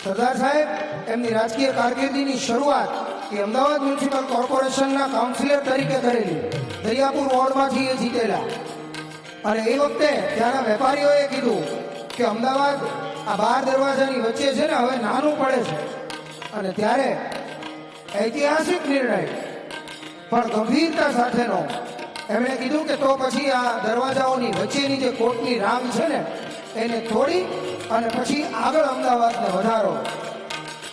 સરદાર સાહેબ એમની રાજકીય કારકિર્દીની શરૂઆત એ અમદાવાદ મ્યુનિસિપલ કોર્પોરેશનના કાઉન્સિલર તરીકે કરેલી. દરિયાપુર વોર્ડમાંથી એ જીતેલા. અને એ વખતે ત્યાંના વેપારીઓએ કીધું કે અમદાવાદ આ 12 દરવાજાની વચ્ચે છે ને, હવે નાનું પડે છે. અને ત્યારે ઐતિહાસિક નિર્ણય પણ ગંભીરતા સાથેનો એમણે કીધું કે તો પછી આ દરવાજાઓની વચ્ચેની જે કોર્ટની રાંગ છે ને એને તોડી અને પછી આગળ અમદાવાદને વધારો.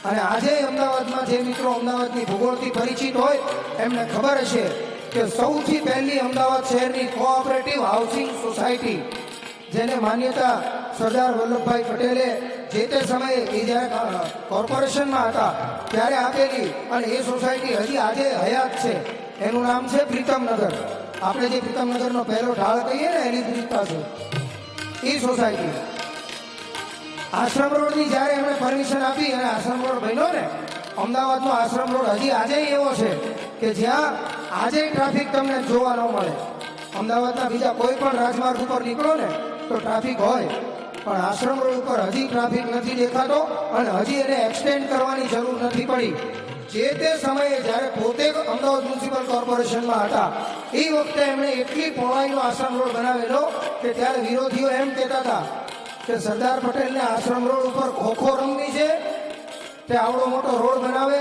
અને આજે અમદાવાદમાં જે મિત્રો અમદાવાદની ભૂગોળથી પરિચિત હોય એમને ખબર હશે કે સૌથી પહેલી અમદાવાદ શહેરની કોઓપરેટિવ હાઉસિંગ સોસાયટી, જેને માન્યતા સરદાર વલ્લભભાઈ પટેલે જે તે સમયે એ જ્યારે કોર્પોરેશનમાં હતા ત્યારે આપેલી, અને એ સોસાયટી હજી આજે હયાત છે. એનું નામ છે પ્રીતમનગર. આપણે જે પ્રીતમનગરનો પહેલો ઢાળ કહીએ ને એની જ પાસે એ સોસાયટી. આશ્રમ રોડની જ્યારે એમણે પરમિશન આપી અને આશ્રમ રોડ બન્યો ને, અમદાવાદનો આશ્રમ રોડ હજી આજે એવો છે કે જ્યાં આજે ટ્રાફિક તમને જોવા ન મળે. અમદાવાદના બીજા કોઈ પણ રાજમાર્ગ ઉપર નીકળો ને તો ટ્રાફિક હોય, પણ આશ્રમ રોડ ઉપર હજી ટ્રાફિક નથી દેખાતો અને હજી એને એક્સટેન્ડ કરવાની જરૂર નથી પડી. જે તે સમયે જ્યારે પોતે અમદાવાદ મ્યુનિસિપલ કોર્પોરેશનમાં હતા એ વખતે એમણે એટલી પહોળાઈનો આશ્રમ રોડ બનાવેલો કે ત્યારે વિરોધીઓ એમ કહેતા હતા કે સરદાર પટેલને આશ્રમ રોડ ઉપર ખોખો રમવી છે, તે આવડો મોટો રોડ બનાવે.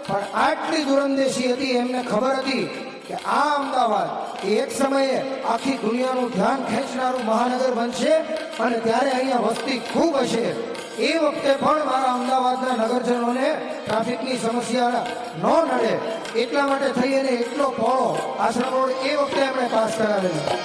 પણ આટલી દૂરંદેશી હતી, એમને ખબર હતી કે આ અમદાવાદ એક સમયે આખી દુનિયાનું ધ્યાન ખેંચનારું મહાનગર બનશે અને ત્યારે અહીંયા વસ્તી ખૂબ હશે. એ વખતે પણ મારા અમદાવાદના નગરજનોને ટ્રાફિકની સમસ્યા ન નડે એટલા માટે થઈ અને એટલો પહોળો આશ્રમ રોડ એ વખતે એમણે પાસ કરાવેલો.